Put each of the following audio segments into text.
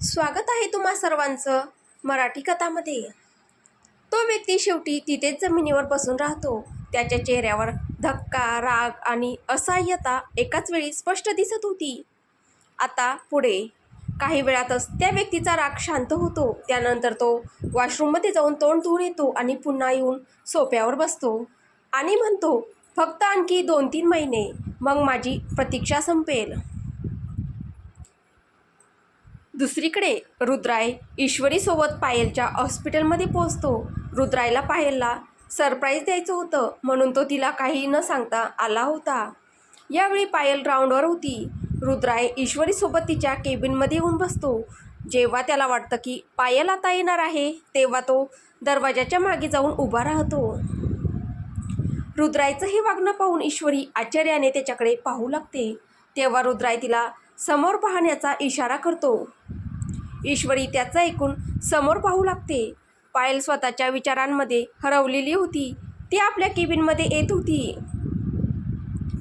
स्वागत आहे तुम्हा सर्वांचं मराठी कथामध्ये। तो व्यक्ती शेवटी तिथेच जमिनीवर बसून राहतो। त्याच्या चेहऱ्यावर धक्का, राग आणि असहाय्यता एकाच वेळी स्पष्ट दिसत होती। आता पुढे काही वेळातच त्या व्यक्तीचा राग शांत होतो। त्यानंतर तो वॉशरूममध्ये जाऊन तोंड धुवून येतो आणि पुन्हा येऊन सोफ्यावर बसतो आणि म्हणतो, फक्त आणखी 2-3 महिने, मग माझी प्रतीक्षा संपेल। दुसरीकडे रुद्राय ईश्वरीसोबत पायलच्या हॉस्पिटलमध्ये पोहोचतो। रुद्रायला पायलला सरप्राईज द्यायचं होतं म्हणून तो तिला काही न सांगता आला होता। यावेळी पायल राऊंडवर होती। रुद्राय ईश्वरीसोबत तिच्या केबिनमध्ये येऊन बसतो। जेव्हा त्याला वाटतं की पायल आता येणार आहे तेव्हा तो दरवाजाच्या मागे जाऊन उभा राहतो। रुद्रायचं हे वागणं पाहून ईश्वरी आश्चर्याने त्याच्याकडे पाहू लागते। तेव्हा रुद्राय तिला समोर पाहण्याचा इशारा करतो। ईश्वरी त्याचं ऐकून समोर पाहू लागते। पायल स्वतःच्या विचारांमध्ये हरवलेली होती। ती आपल्या केबिनमध्ये येत होती।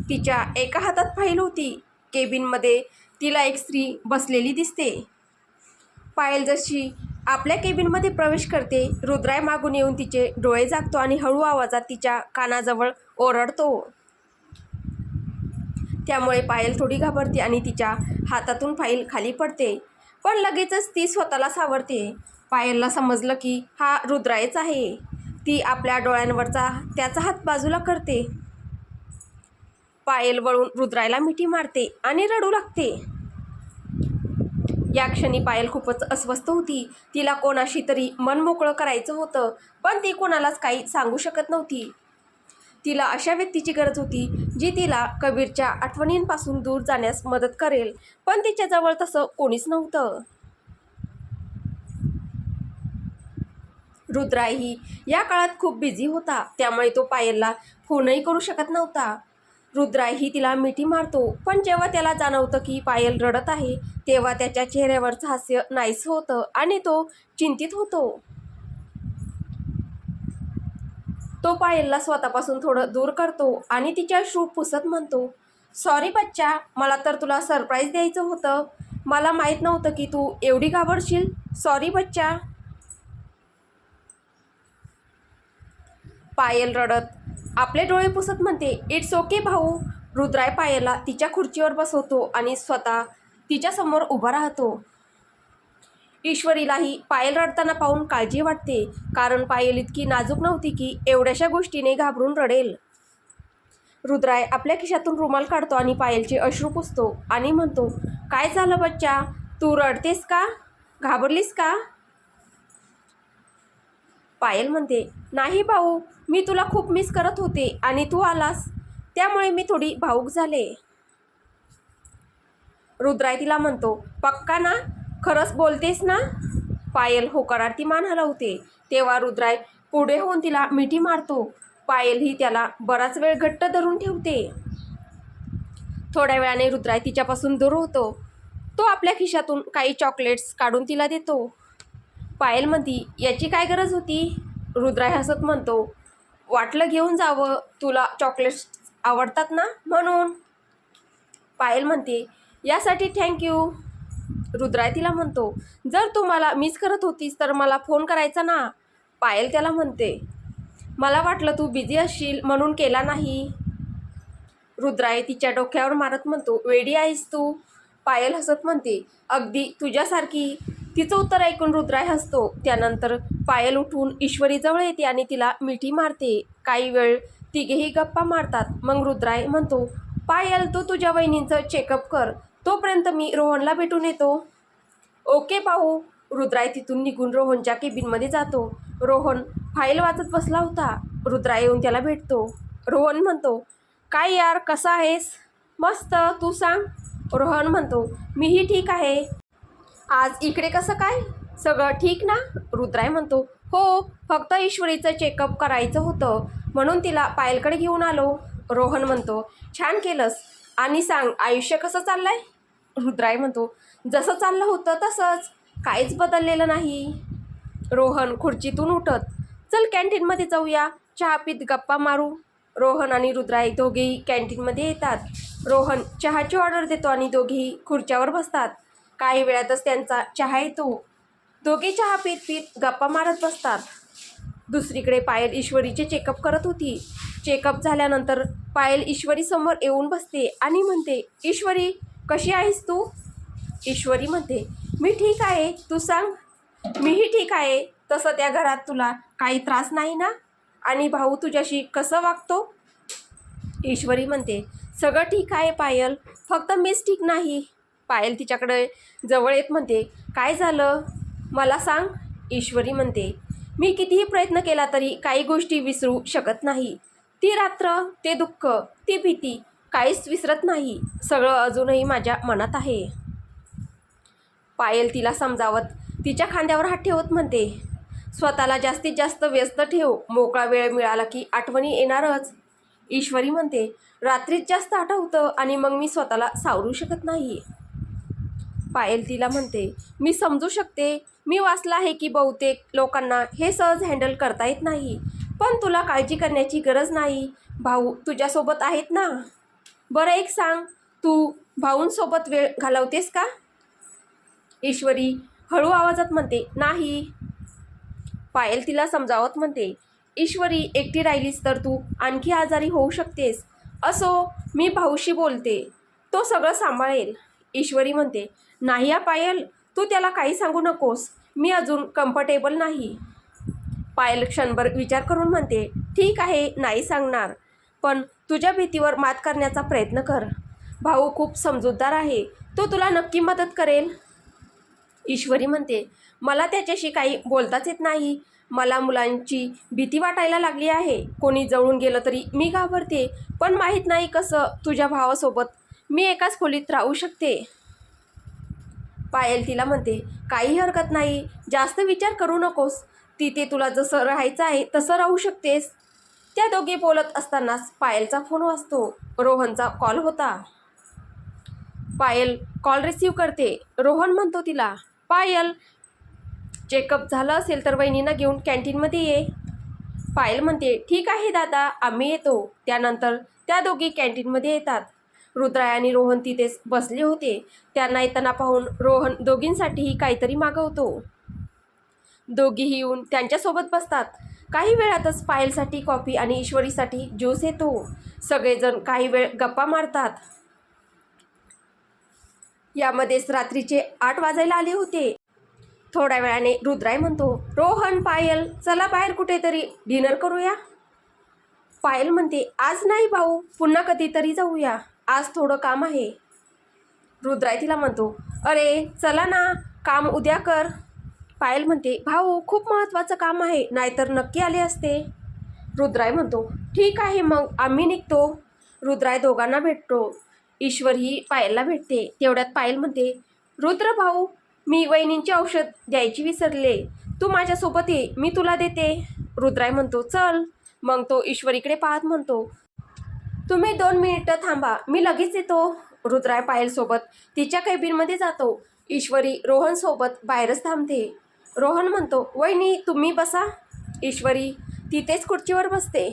तिच्या एका हातात फाईल होती। केबिनमध्ये तिला एक स्त्री बसलेली दिसते। पायल जशी आपल्या केबिनमध्ये प्रवेश करते, रुद्राय मागून येऊन तिचे डोळे झाकतो आणि हळू आवाजात तिच्या कानाजवळ ओरडतो। त्यामुळे पायल थोडी घाबरते आणि तिच्या हातातून फाईल खाली पडते, पण लगेचच ती स्वतःला सावरते। पायलला समजलं की हा रुद्रायच आहे। ती आपल्या डोळ्यांवरचा त्याचा हात बाजूला करते। पायल वळून रुद्रायला मिठी मारते आणि रडू लागते। या क्षणी पायल खूपच अस्वस्थ होती। तिला कोणाशी तरी मन मोकळं करायचं होतं, पण ती कोणालाच काही सांगू शकत नव्हती। तिला अशा व्यक्तीची गरज होती जी तिला कबीरच्या आठवणींपासून दूर जाण्यास मदत करेल, पण तिच्याजवळ तसं कोणीच नव्हतं। रुद्रायही या काळात खूप बिझी होता, त्यामुळे तो पायलला फोनही करू शकत नव्हता। रुद्रायही तिला मिठी मारतो, पण जेव्हा त्याला जाणवतं की पायल रडत आहे तेव्हा त्याच्या चेहऱ्यावरचं हास्य नाहीसं होतं आणि तो चिंतित होतो। तो पायलला स्वतःपासून थोडं दूर करतो आणि तिच्या अश्रू पुसत म्हणतो, सॉरी बच्चा, मला तर तुला सरप्राईज द्यायचं होतं। मला माहीत नव्हतं की तू एवढी घाबरशील। सॉरी बच्चा। पायल रडत आपले डोळे पुसत म्हणते, इट्स ओके भाऊ। रुद्राय पायलला तिच्या खुर्चीवर बसवतो आणि स्वतः तिच्यासमोर उभा राहतो। ईश्वरीलाही पायल रडताना पाहून काळजी वाटते, कारण पायल इतकी नाजूक नव्हती की एवढ्याशा गोष्टीने घाबरून रडेल। रुद्राय आपल्या खिशातून रुमाल काढतो आणि पायलचे अश्रू पुसतो आणि म्हणतो, काय झालं बच्चा, तू रडतेस का? घाबरलीस का? पायल म्हणते, नाही भाऊ, मी तुला खूप मिस करत होते आणि तू आलास त्यामुळे मी थोडी भावूक झाले। रुद्राय तिला म्हणतो, पक्का ना? खरंच बोलतेस ना? पायल होकारार्थी मान हलवते। तेव्हा रुद्राय पुढे होऊन तिला मिठी मारतो। पायल ही त्याला बराच वेळ घट्ट धरून ठेवते। थोड्या वेळाने रुद्राय तिच्यापासून दूर होतो। तो आपल्या खिशातून काही चॉकलेट्स काढून तिला देतो। पायल म्हणती, याची काय गरज होती? रुद्राय हसत म्हणतो, वाटलं घेऊन जावं, तुला चॉकलेट्स आवडतात ना म्हणून। पायल म्हणते, यासाठी थँक्यू। रुद्राय तिला म्हणतो, जर तू मला मिस करत होतीस तर मला फोन करायचा ना? पायल त्याला म्हणते, मला वाटलं तू बिझी असशील म्हणून केला नाही। रुद्राय तिच्या डोक्यावर मारत म्हणतो, वेडी आहेस तू। पायल हसत म्हणते, अगदी तुझ्यासारखी। तिचं उत्तर ऐकून रुद्राय हसतो। त्यानंतर पायल उठून ईश्वरीजवळ येते आणि तिला मिठी मारते। काही वेळ तिघेही गप्पा मारतात। मग रुद्राय म्हणतो, पायल, तू तुझ्या वहिनींचं चेकअप कर, तोपर्यंत मी रोहनला भेटून येतो। ओके भाऊ। रुद्राय तिथून निघून रोहनच्या केबिनमध्ये जातो। रोहन फाईल वाचत बसला होता। रुद्राय येऊन त्याला भेटतो। रोहन म्हणतो, काय यार, कसा आहेस? मस्त, तू सांग? रोहन म्हणतो, मीही ठीक आहे। आज इकडे कसं काय? सगळं ठीक ना? रुद्राय म्हणतो, हो, फक्त ईश्वरीचं चेकअप करायचं होतं म्हणून तिला पायलकडे घेऊन आलो। रोहन म्हणतो, छान केलंस। आणि सांग, आयुष्य कसं चाललंय? रुद्राय म्हणतो, जसं चाललं होतं तसंच, काहीच बदललेलं नाही। रोहन खुर्चीतून उठत, चल कॅन्टीनमध्ये जाऊया, चहा पीत गप्पा मारू। रोहन आणि रुद्राय दोघेही कॅन्टीनमध्ये येतात। रोहन चहाची ऑर्डर देतो आणि दोघेही खुर्च्यावर बसतात। काही वेळातच त्यांचा चहा येतो. दोघे चहा पीत पीत गप्पा मारत बसतात. दुसरीकडे पायल ईश्वरीचे चेकअप करत होती. चेकअप झाल्यानंतर पायल ईश्वरी समोर येऊन बसते आणि म्हणते, ईश्वरी कशी आहेस तू? ईश्वरी म्हणते, मी ठीक आहे, तू सांग. मीही ठीक आहे. तसं त्या घरात तुला काही त्रास नाही ना? आणि भाऊ तुझ्याशी कसं वागतो? ईश्वरी म्हणते, सगळं ठीक आहे पायल, फक्त मीच ठीक नाही. पायल तिच्याकडे जवळ येत म्हणते, काय झालं मला सांग. ईश्वरी म्हणते, मी कितीही प्रयत्न केला तरी काही गोष्टी विसरू शकत नाही. ती रात्र, ते दुःख, ती भीती काहीच विसरत नाही. सगळं अजूनही माझ्या मनात आहे. पायल तिला समजावत तिच्या खांद्यावर हात ठेवत म्हणते, स्वतःला जास्तीत जास्त व्यस्त ठेव. मोकळा वेळ मिळाला की आठवणी येणारच. ईश्वरी म्हणते, रात्रीच जास्त आठवतं आणि मग मी स्वतःला सावरू शकत नाही. पायल तिला म्हणते, मी समजू शकते. मी वाचलं आहे की बहुतेक लोकांना हे सहज हँडल करता येत नाही. पण तुला काळजी करण्याची गरज नाही. भाऊ तुझ्यासोबत आहेत ना? बरं एक सांग, तू भाऊंसोबत वेळ घालवतेस का? ईश्वरी हळू आवाजात म्हणते, नाही. पायल तिला समजावत म्हणते, ईश्वरी एकटी राहिलीस तर तू आणखी आजारी होऊ शकतेस. असो, मी भाऊशी बोलते, तो सगळं सांभाळेल. ईश्वरी म्हणते, नाही हा पायल, तू त्याला काही सांगू नकोस. मी अजून कम्फर्टेबल नाही. पायल क्षणभर विचार करून म्हणते, ठीक आहे, नाही सांगणार. पण तुझ्या भीतीवर मात करण्याचा प्रयत्न कर. भाऊ खूप समजूतदार आहे, तो तुला नक्की मदत करेल. ईश्वरी म्हणते, मला त्याच्याशी काही बोलताच येत नाही. मला मुलांची भीती वाटायला लागली आहे. कोणी जवळून गेलं तरी मी घाबरते. पण माहीत नाही कसं तुझ्या भावासोबत मी एकाच खोलीत राहू शकते. पायल तिला म्हणते, काही हरकत नाही, जास्त विचार करू नकोस. तिथे तुला जसं राहायचं आहे तसं राहू शकतेस. त्या दोघे बोलत असतानाच पायलचा फोन वाजतो. रोहनचा कॉल होता. पायल कॉल रिसीव्ह करते. रोहन म्हणतो तिला, पायल, चेकअप झालं असेल तर वहिनींना घेऊन कॅन्टीनमध्ये ये. पायल म्हणते, ठीक आहे दादा, आम्ही येतो. त्यानंतर त्या दोघी कॅन्टीनमध्ये येतात. रुद्राय आणि रोहन तिथेच बसले होते. त्यांना येताना पाहून रोहन दोघींसाठीही काहीतरी मागवतो. दोघीही येऊन त्यांच्यासोबत बसतात. काही वेळातच पायलसाठी कॉफी आणि ईश्वरीसाठी ज्यूस येतो. सगळेजण काही वेळ गप्पा मारतात. यामध्येच रात्रीचे 8 वाजायला आले होते. थोड्या वेळाने रुद्राय म्हणतो, रोहन, पायल, चला बाहेर कुठेतरी डिनर करूया. पायल म्हणते, आज नाही भाऊ, पुन्हा कधीतरी जाऊया. आज थोडं काम आहे. रुद्राय तिला म्हणतो, अरे चला ना, काम उद्या कर. पायल म्हणते, भाऊ खूप महत्त्वाचं काम आहे, नाहीतर नक्की आले असते. रुद्राय म्हणतो, ठीक आहे मग आम्ही निघतो. रुद्राय दोघांना भेटतो. ईश्वर ही पायलला भेटते. तेवढ्यात पायल म्हणते, रुद्र भाऊ, मी वहिनींचे औषध द्यायची विसरले. तू माझ्यासोबत ये, मी तुला देते. रुद्राय म्हणतो, चल. मग तो ईश्वरीकडे पाहत म्हणतो, तुम्ही 2 मिनिटं थांबा, मी लगेच येतो. रुद्राय पायलसोबत तिच्या केबिनमध्ये जातो. ईश्वरी रोहनसोबत बाहेरच थांबते. रोहन म्हणतो, वहिनी तुम्ही बसा. ईश्वरी तिथेच खुर्चीवर बसते.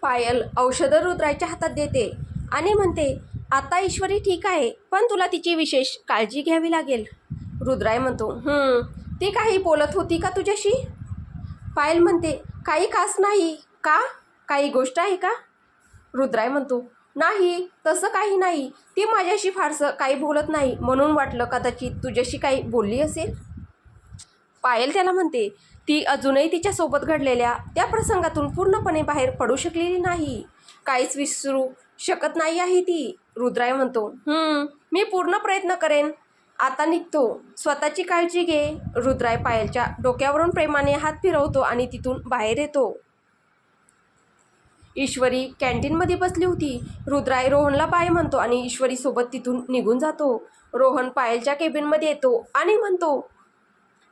पायल औषधं रुद्रायच्या हातात देते आणि म्हणते, आता ईश्वरी ठीक आहे, पण तुला तिची विशेष काळजी घ्यावी लागेल. रुद्राय म्हणतो, ती काही बोलत होती का तुझ्याशी? पायल म्हणते, काही खास नाही. का? काही गोष्ट आहे का? रुद्राय म्हणतो, नाही, तसं काही नाही. ती माझ्याशी फारसं काही बोलत नाही, म्हणून वाटलं कदाचित तुझ्याशी काही बोलली असेल. पायल त्याला म्हणते, ती अजूनही तिच्यासोबत घडलेल्या त्या प्रसंगातून पूर्णपणे बाहेर पडू शकलेली नाही. काहीच विसरू शकत नाही आहे ती. रुद्राय म्हणतो, मी पूर्ण प्रयत्न करेन. आता निघतो, स्वतःची काळजी घे. रुद्राय पायलच्या डोक्यावरून प्रेमाने हात फिरवतो आणि तिथून बाहेर येतो. ईश्वरी कॅन्टीनमध्ये बसली होती. रुद्राय रोहनला बाय म्हणतो आणि ईश्वरीसोबत तिथून निघून जातो. रोहन पायलच्या केबिनमध्ये येतो आणि म्हणतो,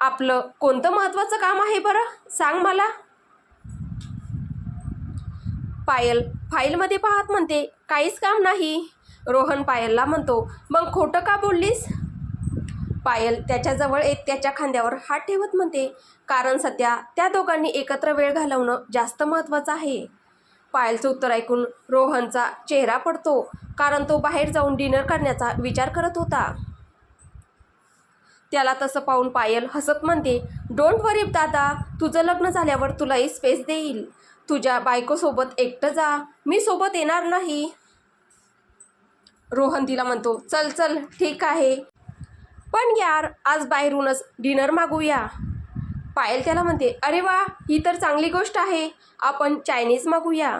आपलं कोणतं महत्त्वाचं काम आहे बरं, सांग मला. पायल फाईलमध्ये पाहत म्हणते, काहीच काम नाही. रोहन पायलला म्हणतो, मग खोटं का बोललीस? पायल त्याच्याजवळ येत त्याच्या खांद्यावर हात ठेवत म्हणते, कारण सध्या त्या दोघांनी एकत्र वेळ घालवणं जास्त महत्त्वाचं आहे. पायलचं उत्तर ऐकून रोहनचा चेहरा पडतो, कारण तो बाहेर जाऊन डिनर करण्याचा विचार करत होता. त्याला तसं पाहून पायल हसत म्हणते, डोंट वरी दादा, तुझं लग्न झाल्यावर तुलाही स्पेस देईल. तुझ्या बायकोसोबत एकटं जा, मी सोबत येणार नाही. रोहन तिला म्हणतो, चल चल ठीक आहे, पण यार आज बाहेरूनच डिनर मागूया. पायल त्याला म्हणते, अरे वा, ही तर चांगली गोष्ट आहे, आपण चायनीज मागूया.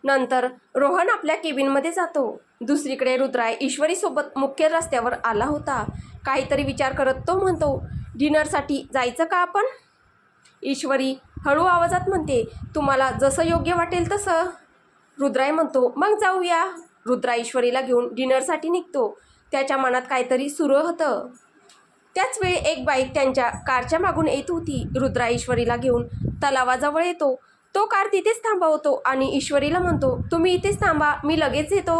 नंतर रोहन आपल्या केबिनमध्ये जातो. दुसरीकडे रुद्राय ईश्वरीसोबत मुख्य रस्त्यावर आला होता. काहीतरी विचार करत तो म्हणतो, डिनरसाठी जायचं का आपण? ईश्वरी हळू आवाजात म्हणते, तुम्हाला जसं योग्य वाटेल तसं. रुद्राय म्हणतो, मग जाऊया. रुद्रा ईश्वरीला घेऊन डिनरसाठी निघतो. त्याच्या मनात काहीतरी सुरू होतं. त्याच वेळी एक बाईक त्यांच्या कारच्या मागून येत होती. रुद्रा ईश्वरीला घेऊन तलावाजवळ येतो. तो कार तिथेच थांबवतो आणि ईश्वरीला म्हणतो, तुम्ही इथेच थांबा, मी लगेच येतो.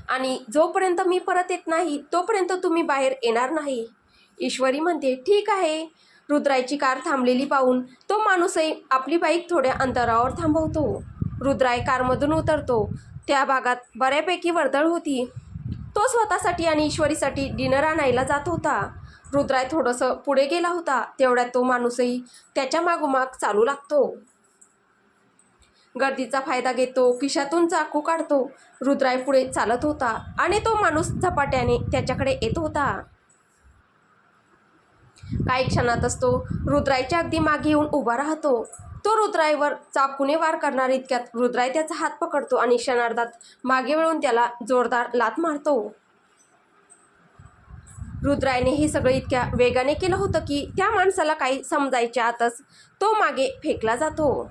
आणि जोपर्यंत मी परत येत नाही तोपर्यंत तुम्ही बाहेर येणार नाही. ईश्वरी म्हणते, ठीक आहे. रुद्रायची कार थांबलेली पाहून तो माणूसही आपली बाईक थोड्या अंतरावर थांबवतो. रुद्राय कारमधून उतरतो. त्या भागात बऱ्यापैकी वर्दळ होती. तो स्वतःसाठी आणि ईश्वरीसाठी डिनर आणायला जात होता. रुद्राय थोडंसं पुढे गेला होता. तेवढ्यात तो माणूसही त्याच्या मागोमाग चालू लागतो. गर्दीचा फायदा घेतो, खिशातून चाकू काढतो. रुद्राय पुढे चालत होता आणि तो माणूस झपाट्याने त्याच्याकडे येत होता. काही क्षणातच तो रुद्रायच्या अगदी मागे येऊन उभा राहतो. तो रुद्रायवर चाकूने वार करणार इतक्यात रुद्राय त्याचा हात पकडतो आणि क्षणार्धात मागे वळून त्याला जोरदार लाथ मारतो. रुद्रायने हे सगळं इतक्या वेगाने केलं होतं की त्या माणसाला काही समजायच्या आतच तो मागे फेकला जातो.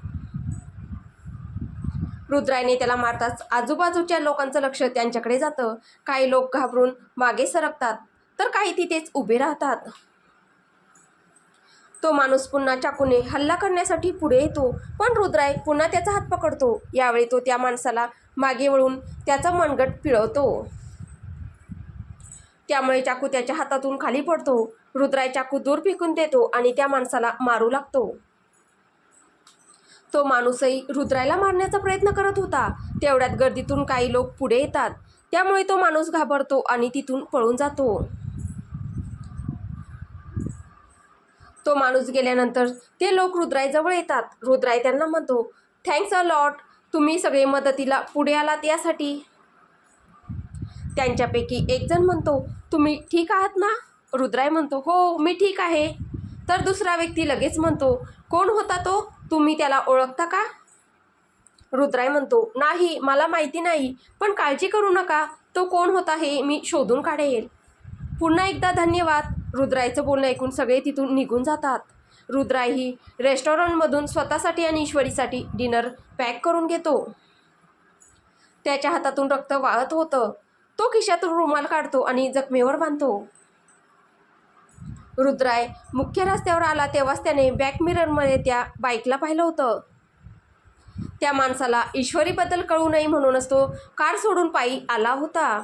रुद्रायने त्याला मारताच आजूबाजूच्या लोकांचं लक्ष त्यांच्याकडे जातं. काही लोक घाबरून मागे सरकतात तर काही तिथेच उभे राहतात. तो माणूस पुन्हा चाकूने हल्ला करण्यासाठी पुढे येतो, पण रुद्राय पुन्हा त्याचा हात पकडतो. यावेळी तो त्या माणसाला मागे वळून त्याचा मनगट पिळवतो. त्यामुळे चाकू त्याच्या हातातून खाली पडतो. रुद्राय चाकू दूर फेकून देतो आणि त्या माणसाला मारू लागतो. तो माणूसही रुद्रायला मारण्याचा प्रयत्न करत होता. तेवढ्यात गर्दीतून काही लोक पुढे येतात. त्यामुळे तो माणूस घाबरतो आणि तिथून पळून जातो. तो माणूस गेल्यानंतर ते लोक रुद्रायजवळ येतात. रुद्राय त्यांना म्हणतो, थँक्स अ लॉट, तुम्ही सगळे मदतीला पुढे आलात यासाठी. त्यांच्यापैकी एक जण म्हणतो, तुम्ही ठीक आहात ना? रुद्राय म्हणतो, हो मी ठीक आहे. तर दुसरा व्यक्ती लगेच म्हणतो, कोण होता तो? तुम्ही त्याला ओळखता का? रुद्राय म्हणतो, नाही, मला माहिती नाही, पण काळजी करू नका, तो कोण होता हे मी शोधून काढेल. पुन्हा एकदा धन्यवाद. रुद्रायचं बोलणं ऐकून सगळे तिथून निघून जातात. रुद्राय ही रेस्टॉरंटमधून स्वतःसाठी आणि ईश्वरीसाठी डिनर पॅक करून घेतो. त्याच्या हातातून रक्त वाहत होतं. तो खिशातून रुमाल काढतो आणि जखमेवर बांधतो. रुद्राय मुख्य रस्त्यावर आला तेव्हाच त्याने बॅक मिररमध्ये त्या बाईकला पाहिलं होतं. त्या माणसाला ईश्वरीबद्दल कळू नये म्हणूनच तो कार सोडून पायी आला होता.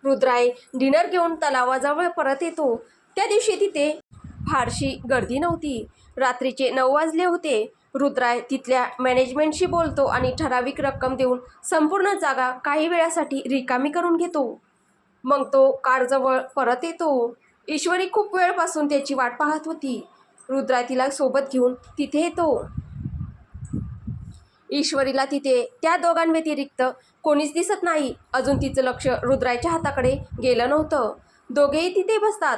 रुद्राय डिनर घेऊन तलावाजवळ परत येतो. त्या दिवशी तिथे फारशी गर्दी नव्हती. रात्रीचे 9 वाजले होते. रुद्राय तिथल्या मॅनेजमेंटशी बोलतो आणि ठराविक रक्कम देऊन संपूर्ण जागा काही वेळासाठी रिकामी करून घेतो. मग तो कारजवळ परत येतो. ईश्वरी खूप वेळपासून त्याची वाट पाहत होती. रुद्राय तिला सोबत घेऊन तिथे येतो. ईश्वरीला तिथे त्या दोघांव्यतिरिक्त कोणीच दिसत नाही. अजून तिचं लक्ष रुद्रायच्या हाताकडे गेलं नव्हतं. दोघेही तिथे बसतात.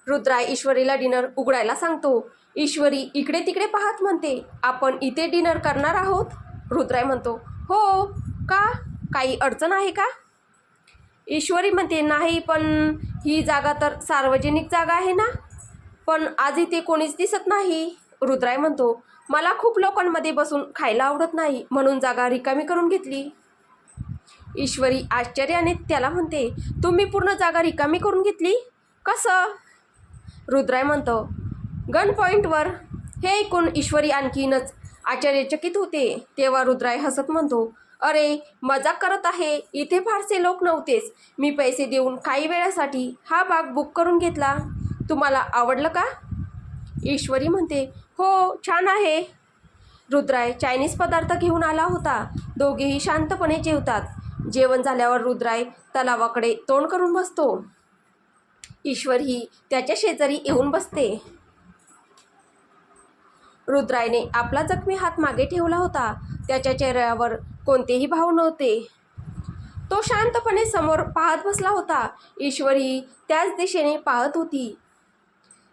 रुद्राय ईश्वरीला डिनर उघडायला सांगतो. ईश्वरी इकडे तिकडे पाहत म्हणते, आपण इथे डिनर करणार आहोत? रुद्राय म्हणतो, हो का, काही अडचण आहे का? ईश्वरी म्हणते, नाही, पण ही जागा तर सार्वजनिक जागा आहे ना, पण आज इथे कोणीच दिसत नाही. रुद्राय म्हणतो, मला खूप लोकांमध्ये बसून खायला आवडत नाही, म्हणून जागा रिकामी करून घेतली. ईश्वरी आश्चर्याने त्याला म्हणते, तुम्ही पूर्ण जागा रिकामी करून घेतली? कसं? रुद्राय म्हणतो, गन पॉईंटवर. हे ऐकून ईश्वरी आणखीनच आश्चर्यचकित होते. तेव्हा रुद्राय हसत म्हणतो, अरे मजाक करत आहे, इथे फारसे लोक नव्हतेच, मी पैसे देऊन काही वेळासाठी हा भाग बुक करून घेतला. तुम्हाला आवडलं का? ईश्वरी म्हणते, हो छान आहे. रुद्राय चायनीज पदार्थ घेऊन आला होता. दोघेही शांतपणे जेवतात. जेवण झाल्यावर रुद्राय तलावाकडे तोंड करून बसतो. ईश्वर ही त्याच्या शेजारी येऊन बसते. रुद्रायने आपला जखमी हात मागे ठेवला होता. त्याच्या चेहऱ्यावर कोणतेही भाव नव्हते. तो शांतपणे समोर पाहत बसला होता. ईश्वर ही त्याच दिशेने पाहत होती.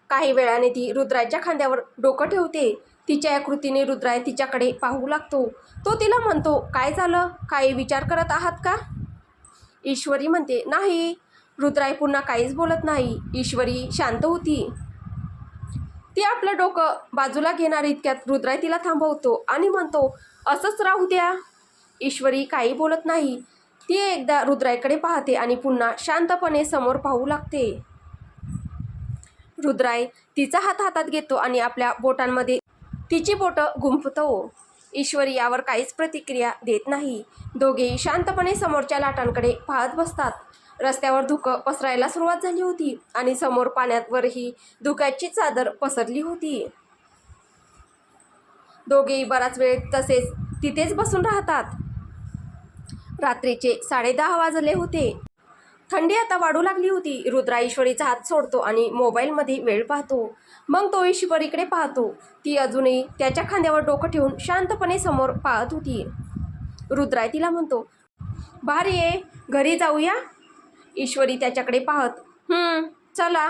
काही वेळाने ती रुद्रायच्या खांद्यावर डोकं ठेवते. तिच्या या कृतीने रुद्राय तिच्याकडे पाहू लागतो. तो तिला म्हणतो, काय झालं? काही विचार करत आहात का? ईश्वरी म्हणते, नाही. रुद्राय पुन्हा काहीच बोलत नाही. ईश्वरी शांत होती. ती आपलं डोकं बाजूला घेणार इतक्यात रुद्राय तिला थांबवतो आणि म्हणतो, असंच राहू द्या. ईश्वरी काही बोलत नाही. ती एकदा रुद्रायकडे पाहते आणि पुन्हा शांतपणे समोर पाहू लागते. रुद्राय तिचा हात हातात घेतो आणि आपल्या बोटांमध्ये तिची बोटं गुंफतो. ईश्वरी यावर काहीच प्रतिक्रिया देत नाही. दोघेही शांतपणे समोरच्या लाटांकडे पाहत बसतात. रस्त्यावर धुकं पसरायला सुरुवात झाली होती आणि समोर पाण्यावरही धुक्याची चादर पसरली होती. दोघेही बराच वेळ तसेच तिथेच बसून राहतात. रात्रीचे 10:30 वाजले होते. थंडी आता वाढू लागली होती. रुद्रा ईश्वरीचा हात सोडतो आणि मोबाईलमध्ये वेळ पाहतो. मग तो ईश्वरीकडे पाहतो. ती अजूनही त्याच्या खांद्यावर डोकं ठेवून शांतपणे समोर पाहत होती. रुद्राय तिला म्हणतो, भारी आहे, घरी जाऊया. ईश्वरी त्याच्याकडे पाहत चला.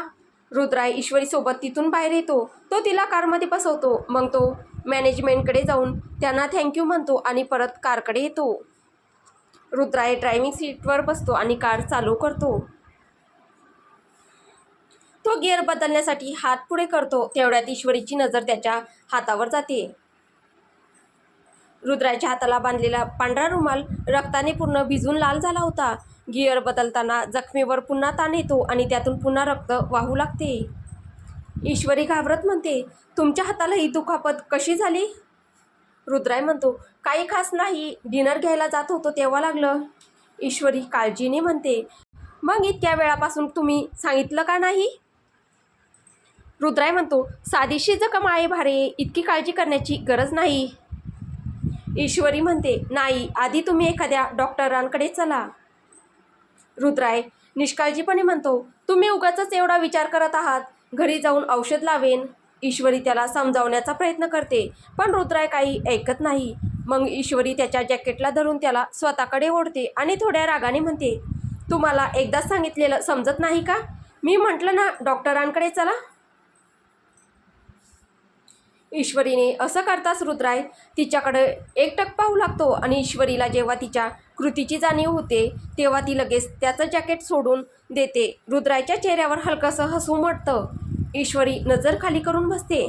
रुद्राय ईश्वरीसोबत तिथून बाहेर येतो. तो तिला कारमध्ये बसवतो. मग तो मॅनेजमेंटकडे जाऊन त्यांना थँक्यू म्हणतो आणि परत कारकडे येतो. रुद्राय ड्रायव्हिंग सीटवर बसतो आणि कार चालू करतो. तो गिअर बदलण्यासाठी हात पुढे करतो. तेवढ्यात ईश्वरीची नजर त्याच्या हातावर जाते. रुद्राच्या हाताला बांधलेला पांढरा रुमाल रक्ताने पूर्ण भिजून लाल झाला होता. गिअर बदलताना जखमेवर पुन्हा ताण येतो आणि त्यातून पुन्हा रक्त वाहू लागते. ईश्वरी घाबरत म्हणते, तुमच्या हाताला ही दुखापत कशी झाली? रुद्राय म्हणतो, काही खास नाही, डिनर घ्यायला जात होतो तेव्हा लागलं. ईश्वरी काळजीने म्हणते, मग इतक्या वेळापासून तुम्ही सांगितलं का नाही? रुद्राय म्हणतो, साधीशी जखम आहे भारे, इतकी काळजी करण्याची गरज नाही. ईश्वरी म्हणते, नाही, आधी तुम्ही एखाद्या डॉक्टरांकडे चला. रुद्राय निष्काळजीपणे म्हणतो, तुम्ही उगाचच एवढा विचार करत आहात, घरी जाऊन औषध लावेन. ईश्वरी त्याला समजावण्याचा प्रयत्न करते, पण रुद्राय काही ऐकत नाही. मग ईश्वरी त्याच्या जॅकेटला धरून त्याला स्वतःकडे ओढते आणि थोड्या रागाने म्हणते, तुम्हाला एकदाच सांगितलेलं समजत नाही का? मी म्हटलं ना डॉक्टरांकडे चला. ईश्वरीने असं करताच रुद्राय तिच्याकडे एकटक पाहू लागतो आणि ईश्वरीला जेव्हा तिच्या कृतीची जाणीव होते तेव्हा ती लगेच त्याचं जॅकेट सोडून देते. रुद्रायच्या चेहऱ्यावर हलकंसं हसू उमटतं. ईश्वरी नजर खाली करून बसते.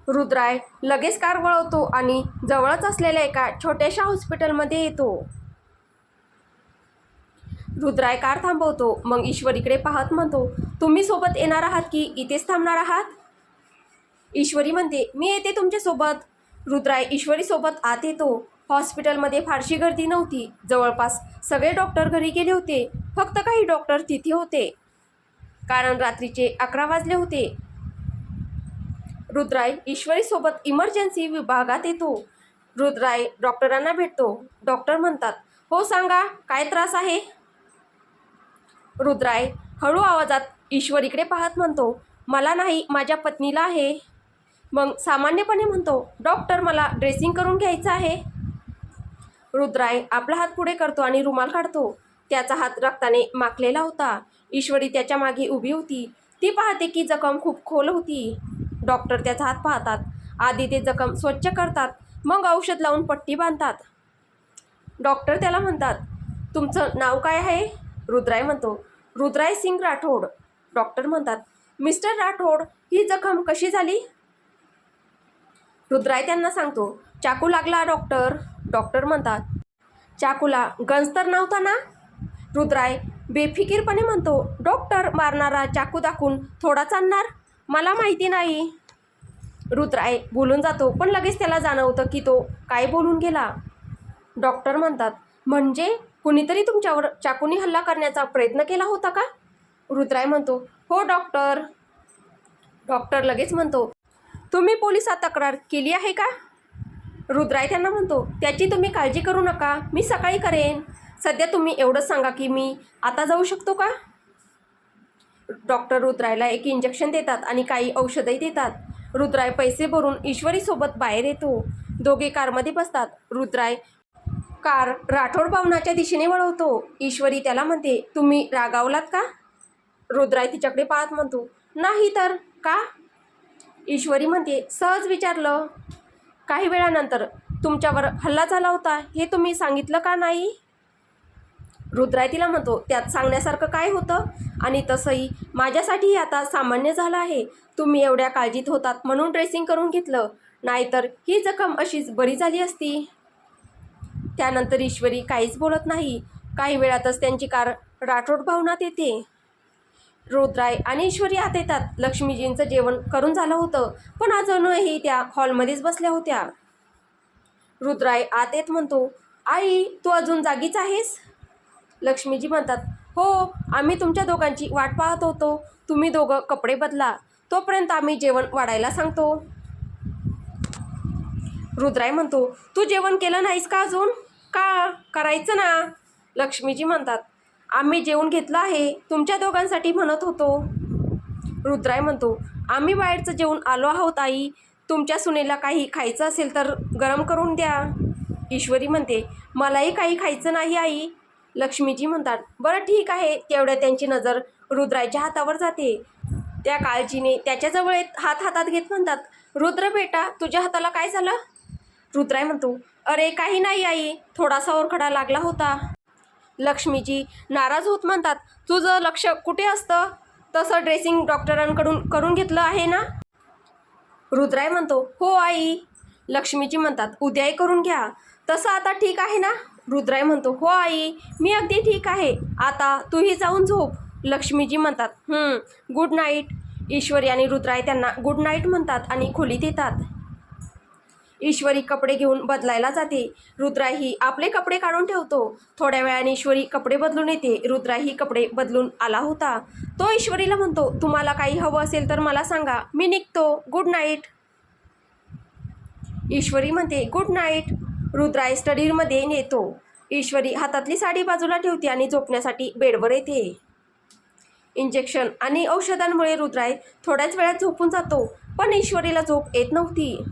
रुद्राय लगेच कार वळवतो आणि जवळच असलेल्या एका छोट्याशा हॉस्पिटलमध्ये येतो. रुद्राय कार थांबवतो. मग ईश्वरीकडे पाहत म्हणतो, तुम्ही सोबत येणार आहात की इथेच थांबणार आहात? ईश्वरी म्हणते, मी येते तुमच्यासोबत. रुद्राय ईश्वरीसोबत आत येतो. हॉस्पिटलमध्ये फारशी गर्दी नव्हती. जवळपास सगळे डॉक्टर घरी गेले होते. फक्त काही डॉक्टर तिथे होते, कारण रात्रीचे 11 वाजले होते. रुद्राय ईश्वरीसोबत इमर्जन्सी विभागात येतो. रुद्राय डॉक्टरांना भेटतो. डॉक्टर म्हणतात, हो सांगा, काय त्रास आहे? रुद्राय हळू आवाजात ईश्वरीकडे पाहत म्हणतो, मला नाही, माझ्या पत्नीला आहे. मग सामान्यपणे म्हणतो, डॉक्टर मला ड्रेसिंग करून घ्यायचं आहे. रुद्राय आपला हात पुढे करतो आणि रुमाल काढतो. त्याचा हात रक्ताने माखलेला होता. ईश्वरी त्याच्या मागे उभी होती. ती पाहते की जखम खूप खोल होती. डॉक्टर त्याचा हात पाहतात. आधी ते जखम स्वच्छ करतात, मग औषध लावून पट्टी बांधतात. डॉक्टर त्याला म्हणतात, तुमचं नाव काय आहे? रुद्राय म्हणतो, रुद्राय सिंग राठोड. डॉक्टर म्हणतात, मिस्टर राठोड, ही जखम कशी झाली? रुद्राय त्यांना सांगतो, चाकू लागला डॉक्टर. डॉक्टर म्हणतात, चाकूला गंज तर नव्हता ना? रुद्राय बेफिकीरपणे म्हणतो, डॉक्टर मारणारा चाकू दाखवून थोडाच आणणार? मला माहिती नाही. रुद्राय बोलून जातो, पण लगेच त्याला जाणवतं की तो काय बोलून गेला. डॉक्टर म्हणतात, म्हणजे कुणीतरी तुमच्यावर चाकूनी हल्ला करण्याचा प्रयत्न केला होता का? रुद्राय म्हणतो, हो डॉक्टर. डॉक्टर लगेच म्हणतो, तुम्ही पोलिसात तक्रार केली आहे का? रुद्राय त्यांना म्हणतो, त्याची तुम्ही काळजी करू नका, मी सकाळी करेन. सध्या तुम्ही एवढंच सांगा की मी आता जाऊ शकतो का? डॉक्टर रुद्रायला एक इंजेक्शन देतात आणि काही औषधही देतात. रुद्राय पैसे भरून ईश्वरीसोबत बाहेर येतो. दोघे कारमध्ये बसतात. रुद्राय कार राठोड भवनाच्या दिशेने वळवतो. ईश्वरी त्याला म्हणते, तुम्ही रागावलात का? रुद्राय तिच्याकडे पाहत म्हणतो, नाही तर का? ईश्वरी म्हणते, सहज विचारलं. काही वेळानंतर तुमच्यावर हल्ला झाला होता हे तुम्ही सांगितलं का नाही? रुद्राय तिला म्हणतो, त्यात सांगण्यासारखं काय होतं? आणि तसंही माझ्यासाठीही आता सामान्य झालं आहे. तुम्ही एवढ्या काळजीत होतात म्हणून ड्रेसिंग करून घेतलं, नाहीतर ही जखम अशीच बरी झाली असती. त्यानंतर ईश्वरी काहीच बोलत नाही. काही वेळातच त्यांची कार राठोड भवनात येते. रुद्राय आणि ईश्वरी आत येतात. लक्ष्मीजींचं जेवण करून झालं होतं, पण अजूनही त्या हॉलमध्येच बसल्या होत्या. रुद्राय आत येत म्हणतो, आई तू अजून जागीच आहेस? लक्ष्मीजी म्हणतात, हो, आम्ही तुमच्या दोघांची वाट पाहत होतो. तुम्ही दोघं कपडे बदला, तोपर्यंत आम्ही जेवण वाढायला सांगतो. रुद्राय म्हणतो, तू जेवण केलं नाहीस का अजून? का? करायचं ना. लक्ष्मीजी म्हणतात, आम्ही जेवण घेतलं आहे, तुमच्या दोघांसाठी म्हणत होतो. रुद्राय म्हणतो, आम्ही बाहेरचं जेवून आलो आहोत आई. तुमच्या सुनेला काही खायचं असेल तर गरम करून द्या. ईश्वरी म्हणते, मलाही काही खायचं नाही आई. लक्ष्मीजी म्हणतात, बरं ठीक आहे. तेवढ्या त्यांची नजर रुद्रायच्या हातावर जाते. त्या काळजीने त्याच्याजवळ हात हातात घेत म्हणतात, रुद्र बेटा तुझ्या हाताला काय झालं? रुद्राय म्हणतो, अरे काही नाही आई, थोडासा ओरखडा लागला होता. लक्ष्मीजी नाराज होत म्हणतात, तुझं लक्ष कुठे असतं? तसं ड्रेसिंग डॉक्टरांकडून करून घेतलं आहे ना? रुद्राय म्हणतो, हो आई. लक्ष्मीजी म्हणतात, उद्याही करून घ्या. तसं आता ठीक आहे ना? रुद्राय म्हणतो, हो आई, मी अगदी ठीक आहे. आता तूही जाऊन झोप. लक्ष्मीजी म्हणतात, गुड नाईट. ईश्वरी आणि रुद्राय त्यांना गुड नाईट म्हणतात आणि खोलीत येतात. ईश्वरी कपडे घेऊन बदलायला जाते. रुद्रायही आपले कपडे काढून ठेवतो. थोड्या वेळाने ईश्वरी कपडे बदलून येते. रुद्रायही कपडे बदलून आला होता. तो ईश्वरीला म्हणतो, तुम्हाला काही हवं असेल तर मला सांगा, मी निघतो. Good night. ईश्वरी म्हणते, गुड नाईट. रुद्राय स्टडीमध्ये येतो. ईश्वरी हातातली साडी बाजूला ठेवते आणि झोपण्यासाठी बेडवर येते. इंजेक्शन आणि औषधांमुळे रुद्राय थोड्याच वेळात झोपून जातो, पण ईश्वरीला झोप येत नव्हती.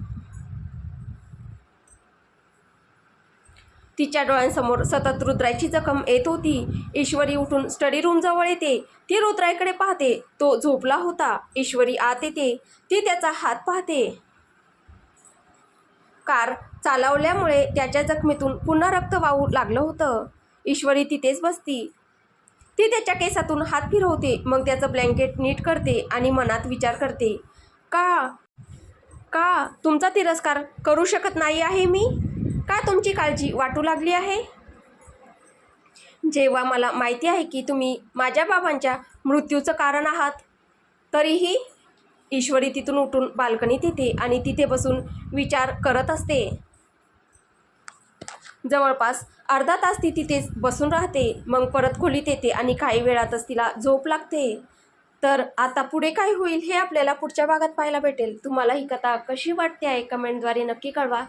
तिच्या डोळ्यांसमोर सतत रुद्रायची जखम येत होती. ईश्वरी उठून स्टडी रूमजवळ येते. ती रुद्रायकडे पाहते. तो झोपला होता. ईश्वरी आत येते. ती त्याचा हात पाहते. कार चालवल्यामुळे त्याच्या जखमेतून पुन्हा रक्त वाहू लागलं होतं. ईश्वरी तिथेच बसती. ती त्याच्या केसातून हात फिरवते. मग त्याचं ब्लँकेट नीट करते आणि मनात विचार करते, का तुमचा तिरस्कार करू शकत नाही आहे मी? का तुमची काळजी वाटू लागली आहे? जेव्हा मला माहिती आहे की तुम्ही माझ्या बाबांच्या मृत्यूचं कारण आहात तरीही? ईश्वरी तिथून उठून बाल्कनीत येते आणि तिथे बसून विचार करत असते. जवळपास अर्धा तास ती तिथेच बसून राहते. मग परत खोलीत येते आणि काही वेळातच तिला झोप लागते. तर आता पुढे काय होईल हे आपल्याला पुढच्या भागात पाहायला भेटेल. तुम्हाला ही कथा कशी वाटते आहे कमेंटद्वारे नक्की कळवा.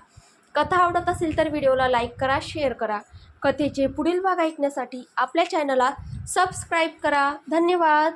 कथा आवडत असेल तर व्हिडिओला लाईक करा, शेअर करा. कथेचे पुढील भाग ऐकण्यासाठी आपल्या चॅनलला सबस्क्राईब करा. धन्यवाद.